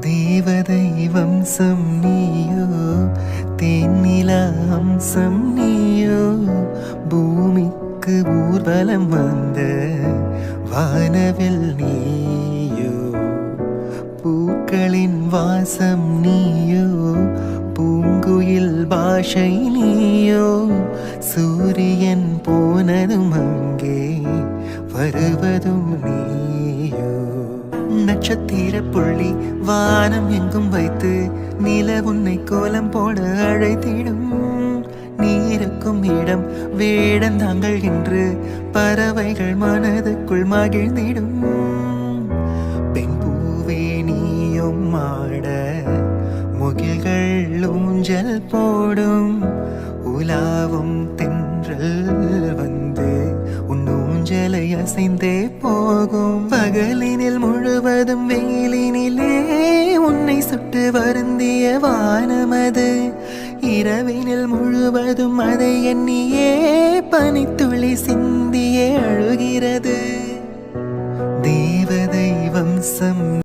தேவதை வம்சம் நீயோ, தேனிலா அம்சம் நீயோ, பூமிக்கு ஊர்வலம் வந்த வானவில் நீயோ, பூக்களின் வாசம் நீயோ, பூங்குயில் பாஷை நீயோ, சூரியன் போனதும் அங்கே வருவதும் நீயோ, நட்சத்திர புள்ளி வானம் எங்கும் வைத்து நில உன்னை கோலம் போட அழைத்திடும், நீருக்கும் இடம் வேடந்தாங்கள் என்று பறவைகள் மனதுக்குள் மகிழ்ந்திடும், பெண் பூவே நீயும் ஆட முகில்கள் ஊஞ்சல் போடும், உலாவும் தென்றல் வந்து உன் ஊஞ்சலை அசைந்தே போகும், பகலினில் முழுவதும் வெயிலினிலே உன்னை சுட்டு வருந்திய வானமது, இரவினில் முழுவதும் அதை எண்ணியே பனித்துளி சிந்தியே அழுகிறது.